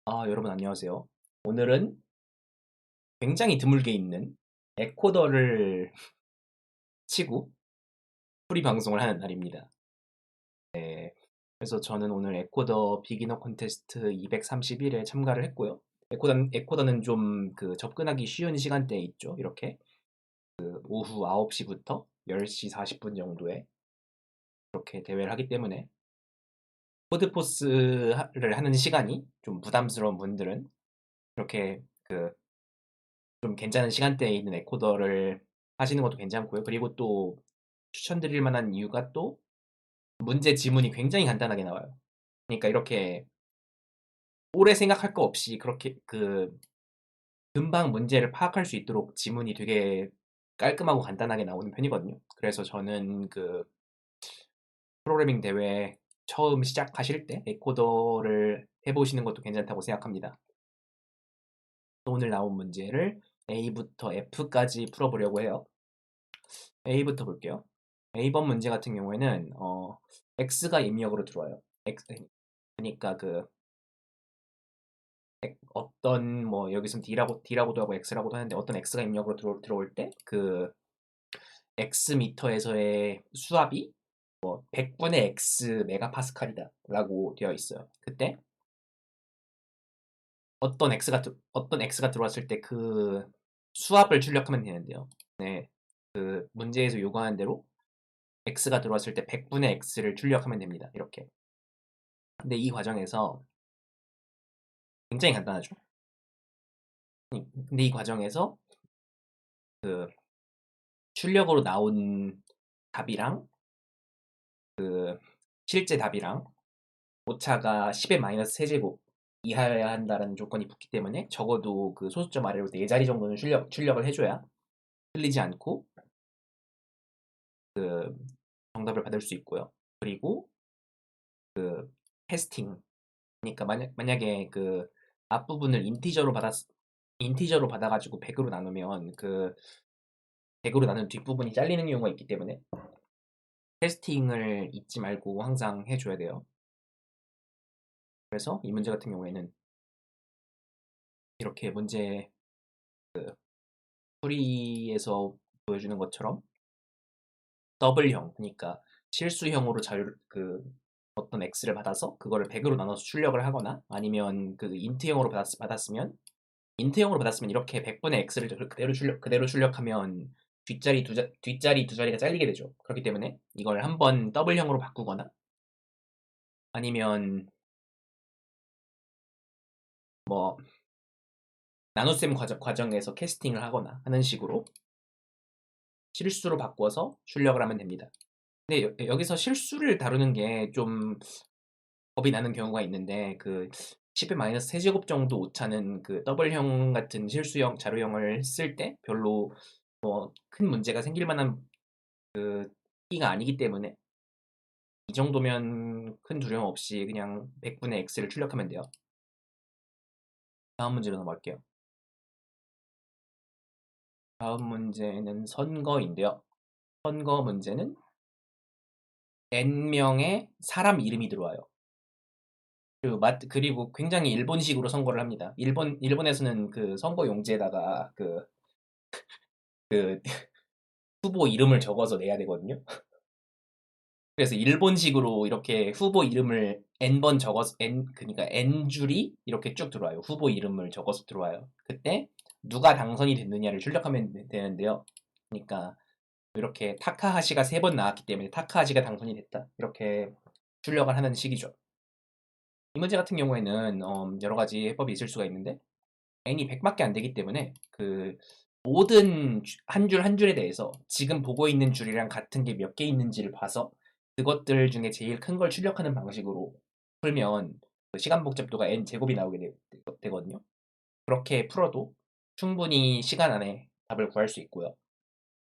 여러분 안녕하세요. 오늘은 굉장히 드물게 있는 에코더를 치고 프리 방송을 하는 날입니다. 네, 그래서 저는 오늘 에코더 비기너 콘테스트 231에 참가를 했고요. 에코더는 좀 접근하기 쉬운 시간대에 있죠. 이렇게 오후 9시부터 10시 40분 정도에 이렇게 대회를 하기 때문에 코드포스를 하는 시간이 좀 부담스러운 분들은 이렇게 좀 괜찮은 시간대에 있는 에코더를 하시는 것도 괜찮고요. 그리고 또 추천드릴 만한 이유가 또 문제 지문이 굉장히 간단하게 나와요. 그러니까 이렇게 오래 생각할 거 없이 그렇게 금방 문제를 파악할 수 있도록 지문이 되게 깔끔하고 간단하게 나오는 편이거든요. 그래서 저는 프로그래밍 대회 처음 시작하실 때 에코더를 해보시는 것도 괜찮다고 생각합니다. 오늘 나온 문제를 A부터 F까지 풀어보려고 해요. A부터 볼게요. A번 문제 같은 경우에는 X가 입력으로 들어와요. 그러니까 어떤 뭐 여기서 D라고도 하고 X라고도 하는데 어떤 X가 입력으로 들어올 때 X 미터에서의 수압이 100분의 X 메가파스칼이다 라고 되어 있어요. 그때 어떤 X가 들어왔을 때 그 수압을 출력하면 되는데요. 네, 문제에서 요구하는 대로 X가 들어왔을 때 100분의 X를 출력하면 됩니다. 이렇게. 근데 이 과정에서 굉장히 간단하죠. 근데 이 과정에서 그 출력으로 나온 답이랑 실제 답이랑 오차가 10의 마이너스 세제곱 이하여야 한다는 조건이 붙기 때문에 적어도 소수점 아래로 4자리 정도는 출력을 해줘야 틀리지 않고 정답을 받을 수 있고요. 그리고 캐스팅, 그러니까 만약에 앞부분을 인티저로 받아가지고 100으로 나누면 100으로 나눈 뒷부분이 잘리는 경우가 있기 때문에 테스팅을 잊지 말고 항상 해줘야 돼요. 그래서 이 문제 같은 경우에는 이렇게 문제 풀이에서 보여주는 것처럼 더블형, 그러니까 실수형으로 어떤 x를 받아서 그거를 100으로 나눠서 출력을 하거나 아니면 인트형으로 인트형으로 받았으면 이렇게 100분의 x를 그대로 출력하면 뒷자리 두 자리가 잘리게 되죠. 그렇기 때문에 이걸 한번 더블형으로 바꾸거나 아니면 뭐 나눗셈 과정에서 캐스팅을 하거나 하는 식으로 실수로 바꿔서 출력을 하면 됩니다. 근데 여기서 실수를 다루는 게 좀 겁이 나는 경우가 있는데 10의 마이너스 세제곱 정도 오차는 더블형 같은 실수형 자료형을 쓸 때 별로 큰 문제가 생길 만한 끼가 아니기 때문에 이 정도면 큰 두려움 없이 그냥 100분의 x를 출력하면 돼요. 다음 문제로 넘어갈게요. 다음 문제는 선거인데요. 선거 문제는 n명의 사람 이름이 들어와요. 그리고 굉장히 일본식으로 선거를 합니다. 일본에서는 선거 용지에다가 그 후보 이름을 적어서 내야 되거든요. 그래서 일본식으로 이렇게 후보 이름을 n번 적어서 그러니까 n줄이 이렇게 쭉 들어와요. 후보 이름을 적어서 들어와요. 그때 누가 당선이 됐느냐를 출력하면 되는데요. 그러니까 이렇게 타카하시가 3번 나왔기 때문에 타카하시가 당선이 됐다. 이렇게 출력을 하는 식이죠. 이 문제 같은 경우에는 여러 가지 해법이 있을 수가 있는데 n이 100밖에 안 되기 때문에 모든 한 줄 한 줄에 대해서 지금 보고 있는 줄이랑 같은 게 몇 개 있는지를 봐서 그것들 중에 제일 큰 걸 출력하는 방식으로 풀면 시간 복잡도가 n 제곱이 나오게 되거든요. 그렇게 풀어도 충분히 시간 안에 답을 구할 수 있고요.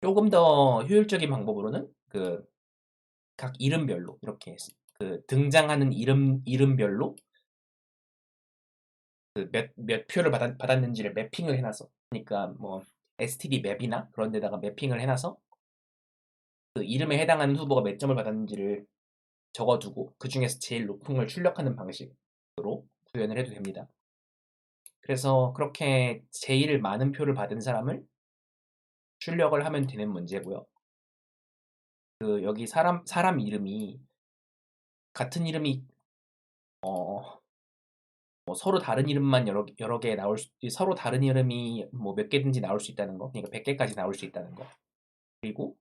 조금 더 효율적인 방법으로는 각 이름별로 이렇게 등장하는 이름별로 몇 표를 받았는지를 매핑을 해놔서, 그러니까 뭐 STD 맵이나 그런 데다가 매핑을 해놔서 이름에 해당하는 후보가 몇 점을 받았는지를 적어두고 그 중에서 제일 높은 걸 출력하는 방식으로 구현을 해도 됩니다. 그래서 그렇게 제일 많은 표를 받은 사람을 출력을 하면 되는 문제고요. 여기 사람 이름이 같은 이름이 뭐 서로 다른 이름만 여러 개 서로 다른 이름이 뭐 몇 개든지 나올 수 있다는 거. 그러니까 100개까지 나올 수 있다는 거. 그리고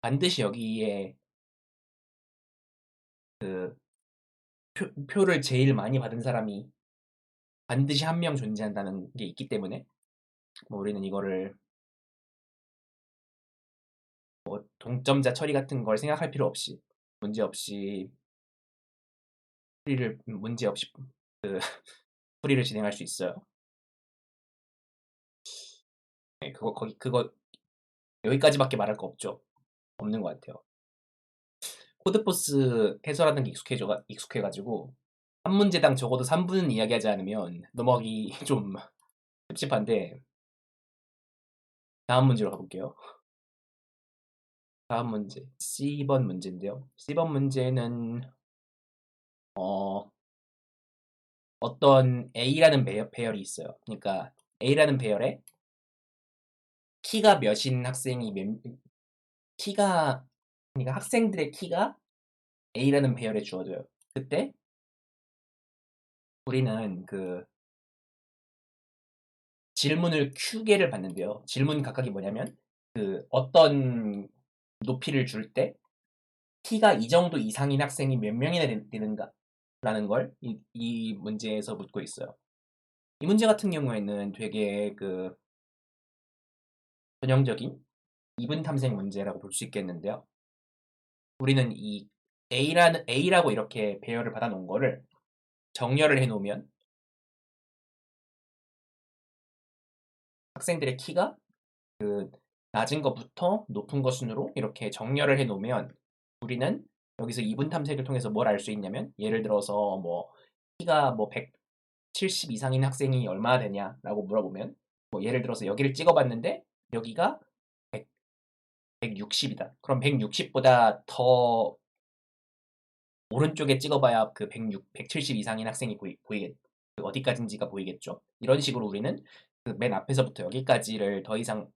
반드시 여기에 표를 제일 많이 받은 사람이 반드시 한 명 존재한다는 게 있기 때문에 뭐 우리는 이거를 뭐 동점자 처리 같은 걸 생각할 필요 없이 문제 없이 그 풀이를 진행할 수 있어요. 네, 그거 여기까지밖에 말할 거 없죠. 없는 것 같아요. 코드포스 해설하는 게 익숙해가지고 한 문제당 적어도 3분은 이야기하지 않으면 넘어가기 좀 찝찝한데 다음 문제로 가볼게요. 다음 문제 C번 문제인데요. C번 문제는 어떤 A라는 배열이 있어요. 그러니까 A라는 배열에 키가 몇인 학생이 키가 그러니까 학생들의 키가 A라는 배열에 주어져요. 그때 우리는 질문을 Q개를 받는데요. 질문 각각이 뭐냐면 어떤 높이를 줄 때 키가 이 정도 이상인 학생이 몇 명이나 되는가 라는 걸 이 문제에서 묻고 있어요. 이 문제 같은 경우에는 되게 전형적인 이분 탐색 문제라고 볼 수 있겠는데요. 우리는 이 A라고 이렇게 배열을 받아 놓은 거를 정렬을 해 놓으면 학생들의 키가 낮은 것부터 높은 것 순으로 이렇게 정렬을 해 놓으면 우리는 여기서 이분 탐색을 통해서 뭘 알 수 있냐면 예를 들어서 뭐 키가 뭐 170 이상인 학생이 얼마나 되냐라고 물어보면 뭐 예를 들어서 여기를 찍어봤는데 여기가 160이다. 그럼 160보다 더 오른쪽에 찍어봐야 170 이상인 학생이 보이겠, 어디까지인지가 보이겠죠. 이런 식으로 우리는 맨 앞에서부터 여기까지를 더 이상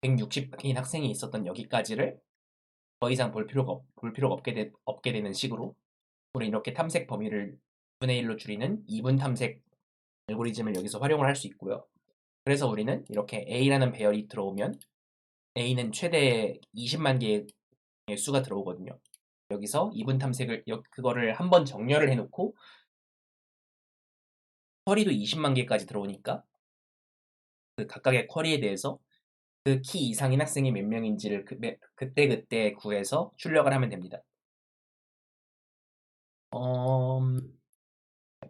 160인 학생이 있었던 여기까지를 더 이상 볼 필요가 없게 되는 식으로 우리는 이렇게 탐색 범위를 2분의 1로 줄이는 2분 탐색 알고리즘을 여기서 활용을 할 수 있고요. 그래서 우리는 이렇게 A라는 배열이 들어오면 A는 최대 20만 개의 수가 들어오거든요. 여기서 2분 탐색을 그거를 한번 정렬을 해놓고 쿼리도 20만 개까지 들어오니까 각각의 쿼리에 대해서 키 이상인 학생이 몇 명인지를 그때 구해서 출력을 하면 됩니다.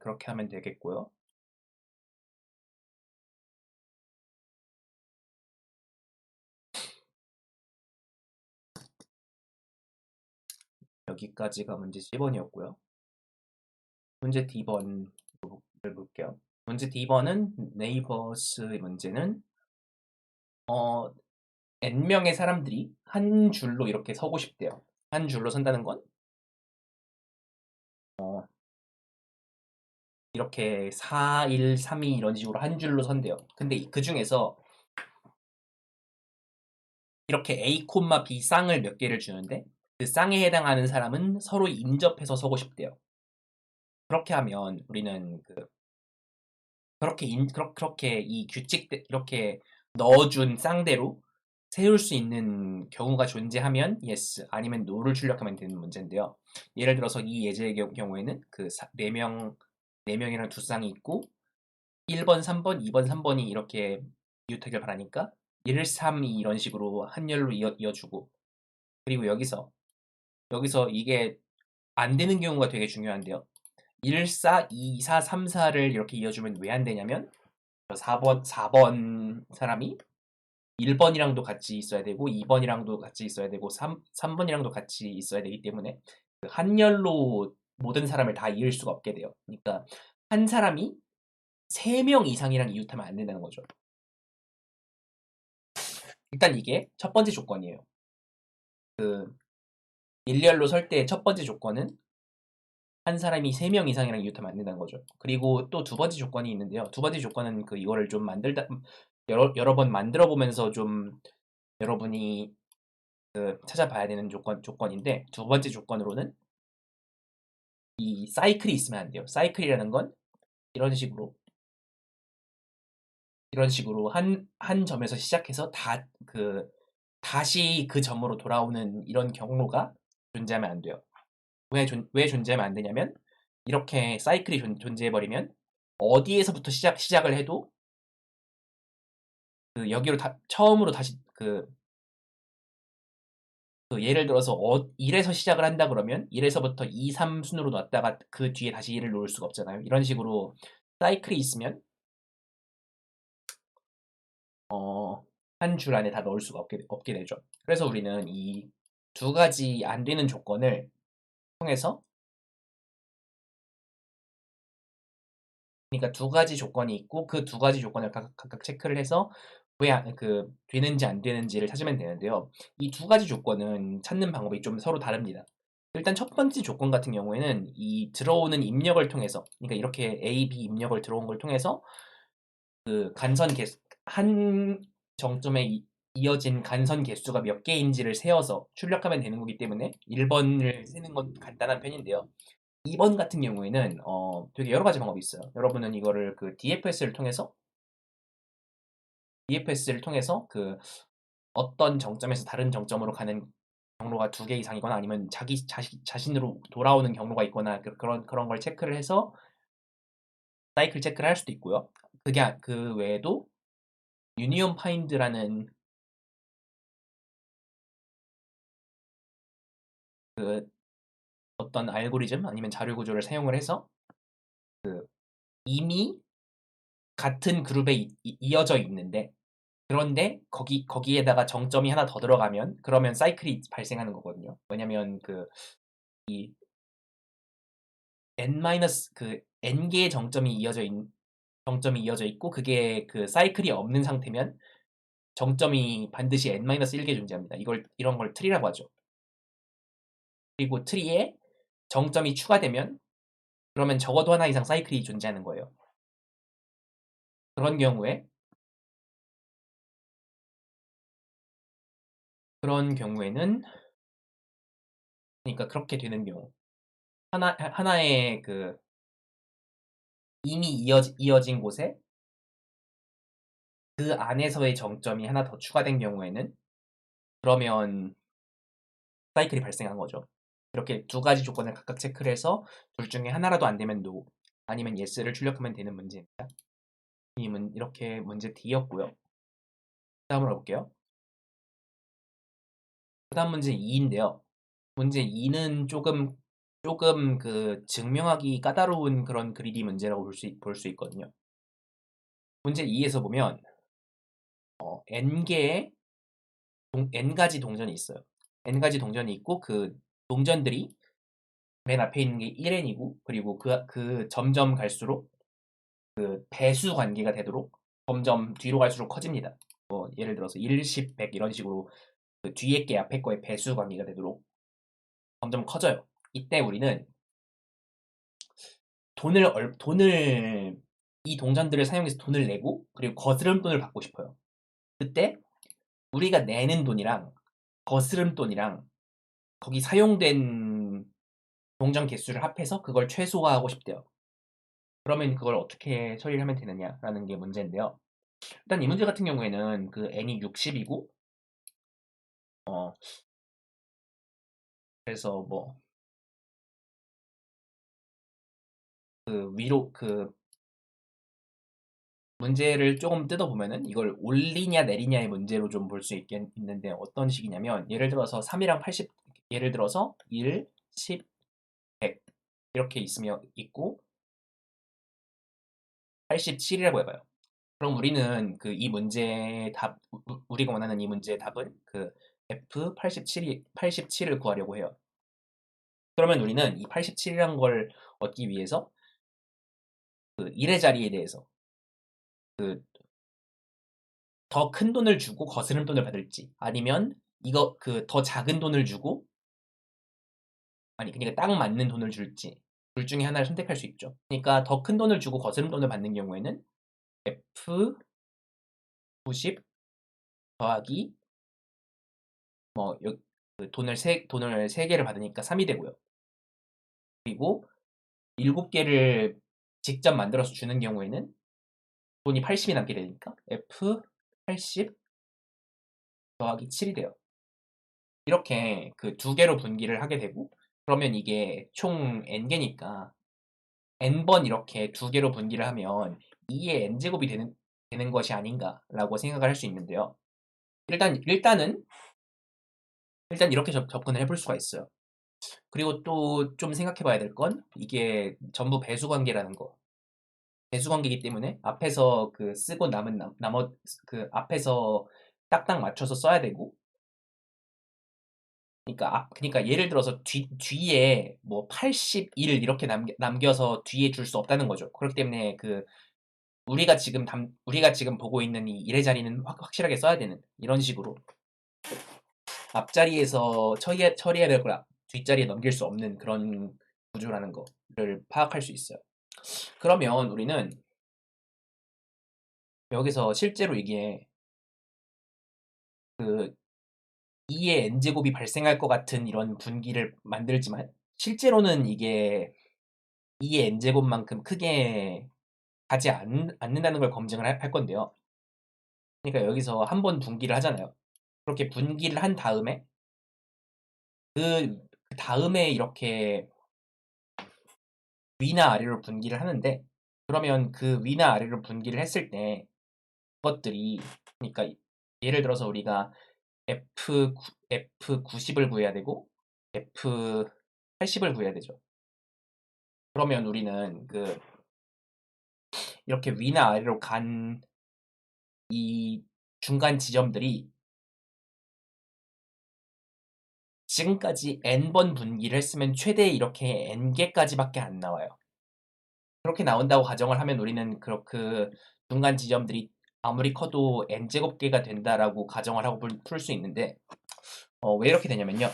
그렇게 하면 되겠고요. 여기까지가 문제 C번이었고요. 문제 D번을 볼게요. 문제 D번은 네이버스의 문제는 N명의 사람들이 한 줄로 이렇게 서고 싶대요. 한 줄로 선다는 건 이렇게 4, 1, 3, 2 이런 식으로 한 줄로 선대요. 근데 그 중에서 이렇게 A, B 쌍을 몇 개를 주는데 그 쌍에 해당하는 사람은 서로 인접해서 서고 싶대요. 그렇게 하면 우리는 그렇게 이 규칙 이렇게 넣어준 쌍대로 세울 수 있는 경우가 존재하면 yes 아니면 no를 출력하면 되는 문제인데요. 예를 들어서 이 예제의 경우에는 4명이랑 두 쌍이 있고 1번, 3번, 2번, 3번이 이렇게 이웃하길 바라니까 1, 3, 2 이런 식으로 한 열로 이어주고 그리고 여기서 이게 안 되는 경우가 되게 중요한데요. 1, 4, 2, 4, 3, 4를 이렇게 이어주면 왜 안 되냐면 4번 사람이 1번이랑도 같이 있어야 되고 2번이랑도 같이 있어야 되고 3번이랑도 같이 있어야 되기 때문에 한 열로 모든 사람을 다 이을 수가 없게 돼요. 그러니까 한 사람이 3명 이상이랑 이웃하면 안 된다는 거죠. 일단 이게 첫 번째 조건이에요. 일렬로 설 때 첫 번째 조건은 한 사람이 3명 이상이랑 이웃하면 안 된다는 거죠. 그리고 또 두 번째 조건이 있는데요. 두 번째 조건은 이거를 좀 여러 번 만들어 보면서 좀 여러분이 찾아봐야 되는 조건인데, 두 번째 조건으로는 이 사이클이 있으면 안 돼요. 사이클이라는 건 이런 식으로 한 점에서 시작해서 다시 그 점으로 돌아오는 이런 경로가 존재하면 안 돼요. 왜 존재하면 안 되냐면, 이렇게 사이클이 존재해버리면 어디에서부터 시작을 해도 여기로 처음으로 다시 예를 들어서 1에서 시작을 한다 그러면 1에서부터 2, 3 순으로 놨다가 그 뒤에 다시 1을 놓을 수가 없잖아요. 이런 식으로 사이클이 있으면 한 줄 안에 다 넣을 수가 없게 되죠. 그래서 우리는 이 두 가지 안 되는 조건을 통해서, 그러니까 두 가지 조건이 있고 그 두 가지 조건을 각각 체크를 해서 왜 되는지 안 되는지를 찾으면 되는데요. 이 두 가지 조건은 찾는 방법이 좀 서로 다릅니다. 일단 첫 번째 조건 같은 경우에는 이 들어오는 입력을 통해서, 그러니까 이렇게 A, B 입력을 들어온 걸 통해서 한 정점에 이어진 간선 개수가 몇 개인지를 세어서 출력하면 되는 거기 때문에 1번을 세는 건 간단한 편인데요. 2번 같은 경우에는 되게 여러 가지 방법이 있어요. 여러분은 이거를 DFS를 통해서 어떤 정점에서 다른 정점으로 가는 경로가 2개 이상이거나 아니면 자신으로 돌아오는 경로가 있거나 그런 걸 체크를 해서 사이클 체크를 할 수도 있고요. 그 외에도 유니온 파인드라는 어떤 알고리즘 아니면 자료 구조를 사용을 해서 이미 같은 그룹에 이어져 있는데, 그런데 거기에다가 정점이 하나 더 들어가면 그러면 사이클이 발생하는 거거든요. 왜냐면 이 n개의 정점이 이어져 있고 그게 사이클이 없는 상태면 정점이 반드시 n-1개 존재합니다. 이런 걸 트리라고 하죠. 그리고 트리에 정점이 추가되면 그러면 적어도 하나 이상 사이클이 존재하는 거예요. 그런 경우에는, 그러니까 그렇게 되는 경우, 하나의 이미 이어진 곳에 그 안에서의 정점이 하나 더 추가된 경우에는 그러면 사이클이 발생한 거죠. 이렇게 두 가지 조건을 각각 체크를 해서 둘 중에 하나라도 안 되면 NO, 아니면 YES를 출력하면 되는 문제입니다. 이렇게 문제 D였고요. 다음으로 볼게요. 그 다음 문제 2인데요. 문제 2는 조금 증명하기 까다로운 그런 그리디 문제라고 볼 수 있거든요. 문제 2에서 보면 n가지 동전이 있어요. n가지 동전이 있고 그 동전들이 맨 앞에 있는 게 1n이고, 그리고 점점 갈수록 배수 관계가 되도록 점점 뒤로 갈수록 커집니다. 예를 들어서 1, 10, 100 이런 식으로 뒤에 게 앞에 거에 배수 관계가 되도록 점점 커져요. 이때 우리는 이 동전들을 사용해서 돈을 내고 그리고 거스름돈을 받고 싶어요. 그때 우리가 내는 돈이랑 거스름돈이랑 거기 사용된 동전 개수를 합해서 그걸 최소화하고 싶대요. 그러면 그걸 어떻게 처리를 하면 되느냐라는 게 문제인데요. 일단 이 문제 같은 경우에는 n이 60이고 그래서 위로 문제를 조금 뜯어보면은 이걸 올리냐 내리냐의 문제로 좀 볼 수 있는데, 어떤 식이냐면 예를 들어서 3이랑 80, 예를 들어서 1, 10, 100 이렇게 있고 87이라고 해봐요. 그럼 우리는 우리가 원하는 이 문제의 답은 F87을 구하려고 해요. 그러면 우리는 이 87이라는 걸 얻기 위해서 1의 자리에 대해서 더 큰 돈을 주고 거스름돈을 받을지, 아니면 더 작은 돈을 주고, 그러니까 딱 맞는 돈을 줄지, 둘 중에 하나를 선택할 수 있죠. 그러니까 더 큰 돈을 주고 거스름 돈을 받는 경우에는 F 90 더하기 뭐 그 돈을 3개를 받으니까 3이 되고요. 그리고 7개를 직접 만들어서 주는 경우에는 돈이 80이 남게 되니까 F 80 더하기 7이 돼요. 이렇게 그 2개로 분기를 하게 되고, 그러면 이게 총 n개니까 n번 이렇게 2개로 분기를 하면 2의 n제곱이 되는 것이 아닌가라고 생각을 할 수 있는데요. 일단 이렇게 접근을 해볼 수가 있어요. 그리고 또 좀 생각해 봐야 될 건 이게 전부 배수 관계라는 거. 배수 관계이기 때문에 앞에서 그 쓰고 남은 나머 그 앞에서 딱딱 맞춰서 써야 되고, 그러니까 예를 들어서 뒤에 뭐 81 이렇게 남겨서 뒤에 줄 수 없다는 거죠. 그렇기 때문에 그 우리가 지금 보고 있는 이 1의 자리는 확실하게 써야 되는 이런 식으로 앞자리에서 처리해야 될 걸 뒷자리에 넘길 수 없는 그런 구조라는 거를 파악할 수 있어요. 그러면 우리는 여기서 실제로 이게 그 2의 n제곱이 발생할 것 같은 이런 분기를 만들지만 실제로는 이게 2의 n제곱만큼 크게 가지 않는다는 걸 검증을 할 건데요. 그러니까 여기서 한 번 분기를 하잖아요. 그렇게 분기를 한 다음에 그 다음에 이렇게 위나 아래로 분기를 하는데, 그러면 그 위나 아래로 분기를 했을 때 그것들이, 그러니까 예를 들어서 우리가 F90을 구해야 되고 F80을 구해야 되죠. 그러면 우리는 그 이렇게 위나 아래로 간 이 중간 지점들이 지금까지 n번 분기를 했으면 최대 이렇게 n개까지밖에 안 나와요. 그렇게 나온다고 가정을 하면 우리는 그 중간 지점들이 아무리 커도 n제곱개가 된다라고 가정을 하고 풀 수 있는데, 왜 이렇게 되냐면요.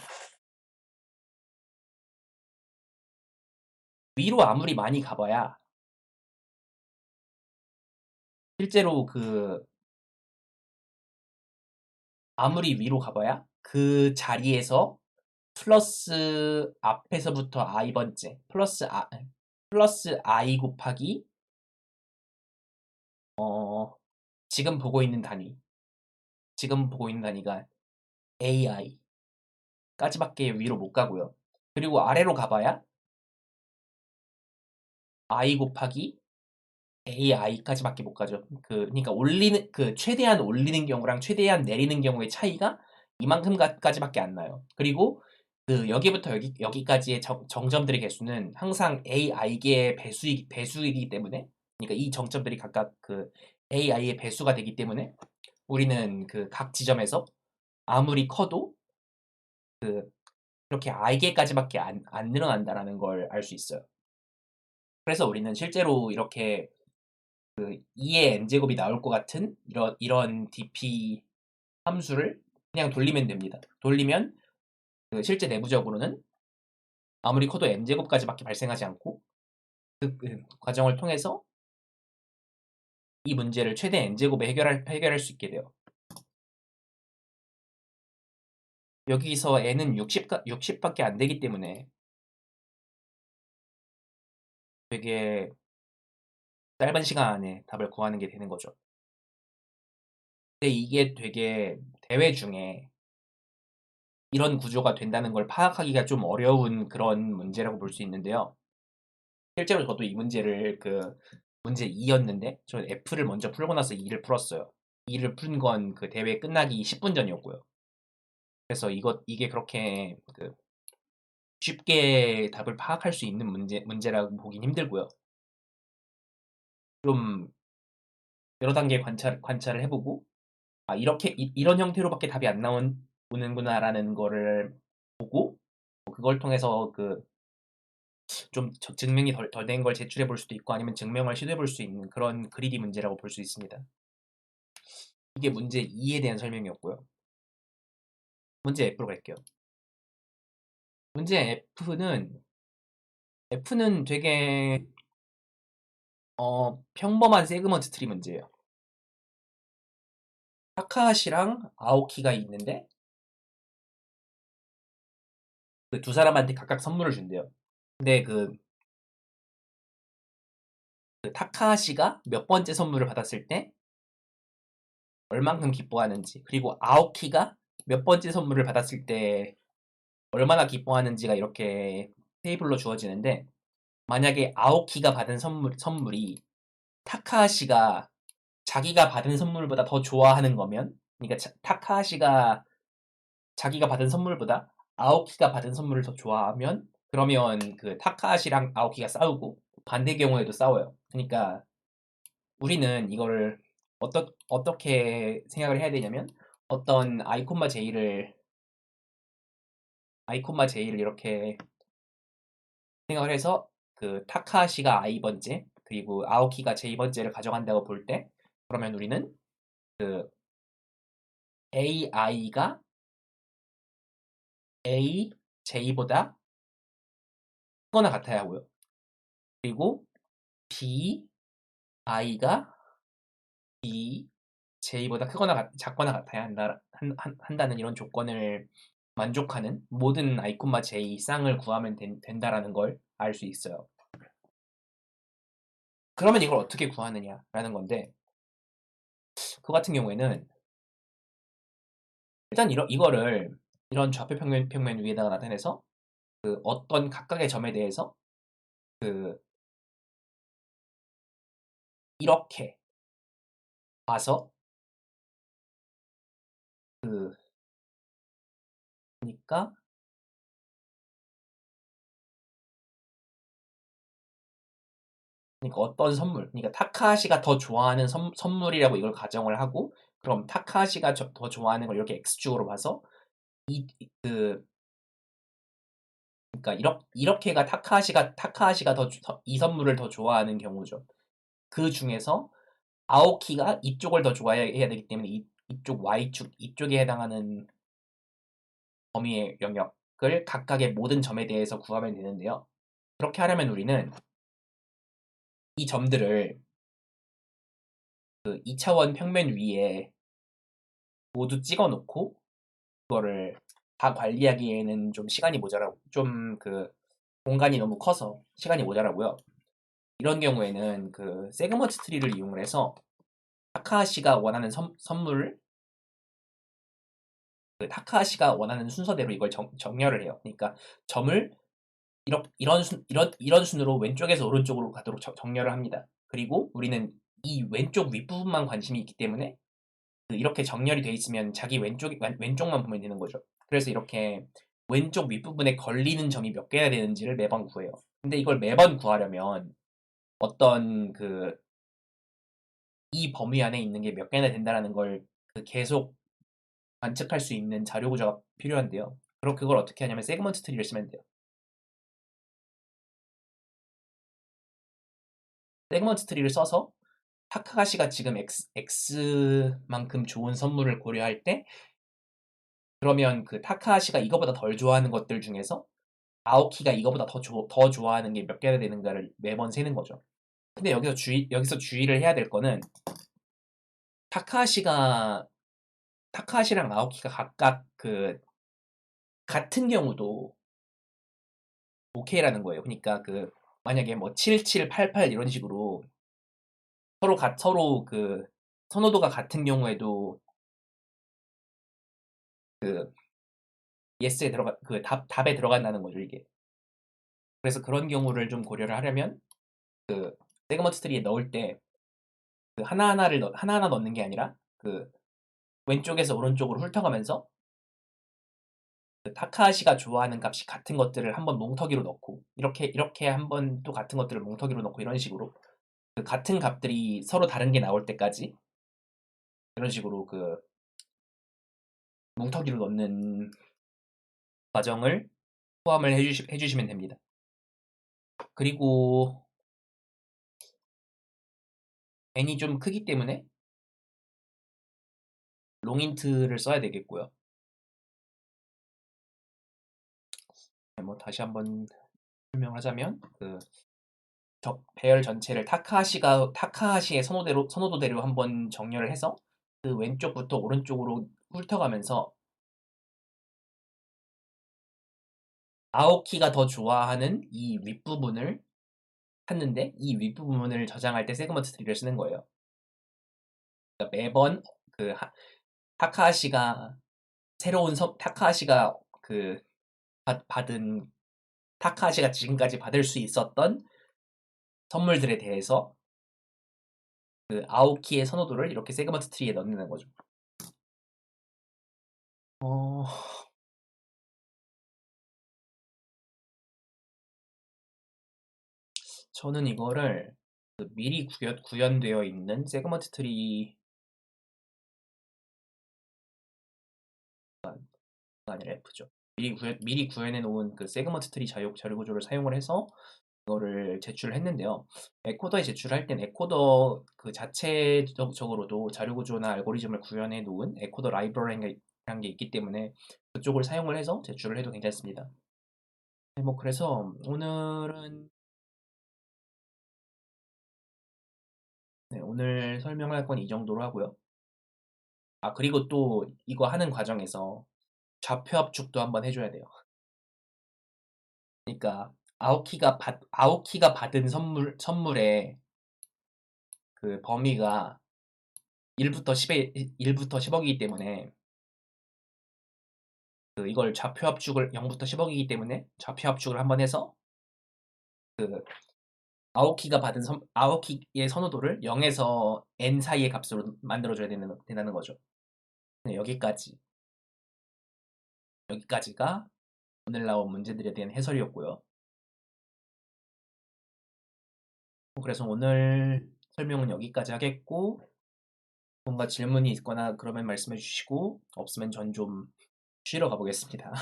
위로 아무리 많이 가봐야 실제로 아무리 위로 가봐야 그 자리에서 플러스 앞에서부터 i번째 플러스 i 곱하기 지금 보고 있는 단위가 ai까지밖에 위로 못 가고요. 그리고 아래로 가봐야 i 곱하기 ai까지밖에 못 가죠. 그러니까 최대한 올리는 경우랑 최대한 내리는 경우의 차이가 이만큼까지밖에 안 나요. 그리고 여기부터 여기까지의 정점들의 개수는 항상 ai의 배수이기 때문에, 그러니까 이 정점들이 각각 ai의 배수가 되기 때문에 우리는 그 각 지점에서 아무리 커도 그렇게 i개까지밖에 안 늘어난다라는 걸 알 수 있어요. 그래서 우리는 실제로 이렇게 2의 n제곱이 나올 것 같은 이런 dp 함수를 그냥 돌리면 됩니다. 돌리면 실제 내부적으로는 아무리 커도 n제곱까지밖에 발생하지 않고 그 과정을 통해서 이 문제를 최대 n제곱에 해결할 수 있게 돼요. 여기서 n은 60밖에 안 되기 때문에 되게 짧은 시간 안에 답을 구하는 게 되는 거죠. 근데 이게 되게 대회 중에 이런 구조가 된다는 걸 파악하기가 좀 어려운 그런 문제라고 볼 수 있는데요. 실제로 저도 이 문제를 문제 2였는데 저는 F를 먼저 풀고 나서 2를 풀었어요. 2를 푼 건 그 대회 끝나기 10분 전이었고요. 그래서 이게 그렇게 쉽게 답을 파악할 수 있는 문제라고 보긴 힘들고요. 좀 여러 단계 관찰을 해보고, 이렇게 이런 형태로밖에 답이 안 나오는구나라는 거를 보고, 그걸 통해서 좀 증명이 덜 된 걸 제출해 볼 수도 있고 아니면 증명을 시도해 볼 수 있는 그런 그리디 문제라고 볼 수 있습니다. 이게 문제 2에 대한 설명이었고요. 문제 F로 갈게요. 문제 F는 F는 되게 평범한 세그먼트 트리 문제예요. 타카하시랑 아오키가 있는데 그 두 사람한테 각각 선물을 준대요. 근데 그 타카하시가 몇 번째 선물을 받았을 때 얼만큼 기뻐하는지, 그리고 아오키가 몇 번째 선물을 받았을 때 얼마나 기뻐하는지가 이렇게 테이블로 주어지는데, 만약에 아오키가 받은 선물이 타카하시가 자기가 받은 선물보다 더 좋아하는 거면, 그러니까 타카하시가 자기가 받은 선물보다 아오키가 받은 선물을 더 좋아하면, 그러면 그 타카하시랑 아오키가 싸우고, 반대 경우에도 싸워요. 그러니까 우리는 이거를 어떻게 생각을 해야 되냐면, 어떤 아이콘마 제이를 이렇게 생각을 해서 그 타카하시가 I 번째 그리고 아오키가 J 번째를 가져간다고 볼 때, 그러면 우리는 그 AI가 AJ보다 크거나 같아야 하고요. 그리고 BI가 BJ보다 크거나 작거나 같아야 한다는 이런 조건을 만족하는 모든 아이콘마 J 쌍을 구하면 된다라는 걸 알 수 있어요. 그러면 이걸 어떻게 구하느냐라는 건데, 그 같은 경우에는 일단 이거를 이런 좌표 평면 위에다가 나타내서 그 어떤 각각의 점에 대해서 그 이렇게 봐서, 그 그러니까 어떤 선물, 그러니까 타카하시가 더 좋아하는 선물이라고 이걸 가정을 하고, 그럼 타카하시가 더 좋아하는 걸 이렇게 x축으로 봐서 그 그러니까 이렇게가 타카하시가 이 선물을 더 좋아하는 경우죠. 그 중에서 아오키가 이쪽을 더 좋아해야 되기 때문에 이쪽 y축 이쪽에 해당하는 범위의 영역을 각각의 모든 점에 대해서 구하면 되는데요. 그렇게 하려면 우리는 이 점들을 그 2차원 평면 위에 모두 찍어 놓고, 그거를 다 관리하기에는 좀 시간이 모자라고, 좀 그 공간이 너무 커서 시간이 모자라고요. 이런 경우에는 그 세그먼트 트리를 이용을 해서 타카하시가 원하는 선물을 그 타카하시가 원하는 순서대로 이걸 정렬을 해요. 그러니까 점을 이런 순으로 왼쪽에서 오른쪽으로 가도록 정렬을 합니다. 그리고 우리는 이 왼쪽 윗부분만 관심이 있기 때문에 이렇게 정렬이 돼 있으면 자기 왼쪽만 보면 되는 거죠. 그래서 이렇게 왼쪽 윗부분에 걸리는 점이 몇 개나 되는지를 매번 구해요. 근데 이걸 매번 구하려면 어떤 이 범위 안에 있는 게 몇 개나 된다라는 걸 계속 관측할 수 있는 자료 구조가 필요한데요. 그럼 그걸 어떻게 하냐면 세그먼트 트리를 쓰면 돼요. 세그먼트 트리를 써서 타카가시가 지금 X만큼 좋은 선물을 고려할 때, 그러면 그 타카하시가 이거보다 덜 좋아하는 것들 중에서 아오키가 이거보다 더 좋아하는 게 몇 개나 되는가를 매번 세는 거죠. 근데 여기서 주의를 해야 될 거는, 타카하시랑 아오키가 각각 같은 경우도 오케이라는 거예요. 그러니까 만약에 뭐 77, 88 이런 식으로 서로 선호도가 같은 경우에도 그 예스에 답에 들어간다는 거죠, 이게. 그래서 그런 경우를 좀 고려를 하려면 세그먼트 트리에 넣을 때 하나하나 넣는 게 아니라 왼쪽에서 오른쪽으로 훑어가면서 타카하시가 좋아하는 값이 같은 것들을 한번 뭉터기로 넣고, 이렇게 한번 또 같은 것들을 뭉터기로 넣고, 이런 식으로 같은 값들이 서로 다른 게 나올 때까지 이런 식으로 뭉터기로 넣는 과정을 포함을 해주시면 됩니다. 그리고 n이 좀 크기 때문에 롱인트를 써야 되겠고요. 뭐 다시 한번 설명을 하자면 배열 전체를 타카하시의 선호도대로 한번 정렬을 해서 그 왼쪽부터 오른쪽으로 훑어가면서 아오키가 더 좋아하는 이 윗부분을 찾는데 이 윗부분을 저장할 때 세그먼트 트리를 쓰는 거예요. 그러니까 매번 그 타카하시가 타카하시가 받은 타카하시가 지금까지 받을 수 있었던 선물들에 대해서 그 아오키의 선호도를 이렇게 세그먼트 트리에 넣는 거죠. 어, 저는 이거를 미리 구현되어 있는 세그먼트 트리가 아니라 F죠. 미리 구현해 놓은 그 세그먼트 트리 자료 구조를 사용을 해서 이거를 제출을 했는데요. 에코더에 제출할 땐 에코더 그 자체적으로도 자료 구조나 알고리즘을 구현해 놓은 에코더 라이브러리라는 게 있기 때문에 그쪽을 사용을 해서 제출을 해도 괜찮습니다. 네, 뭐 그래서 오늘 설명할 건 이 정도로 하고요. 아, 그리고 또 이거 하는 과정에서 좌표 압축도 한번 해줘야 돼요. 그러니까 아오키가 받은 선물의 그 범위가 1부터 10억이기 때문에 이걸 좌표 압축을 0부터 10억이기 때문에 좌표 압축을 한번 해서 그 아오키의 선호도를 0에서 n 사이의 값으로 만들어줘야 된다는 거죠. 네, 여기까지가 오늘 나온 문제들에 대한 해설이었고요. 그래서 오늘 설명은 여기까지 하겠고, 뭔가 질문이 있거나 그러면 말씀해 주시고, 없으면 전 좀 쉬러 가보겠습니다.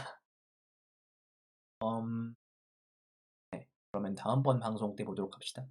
그러면 다음번 방송 때 보도록 합시다.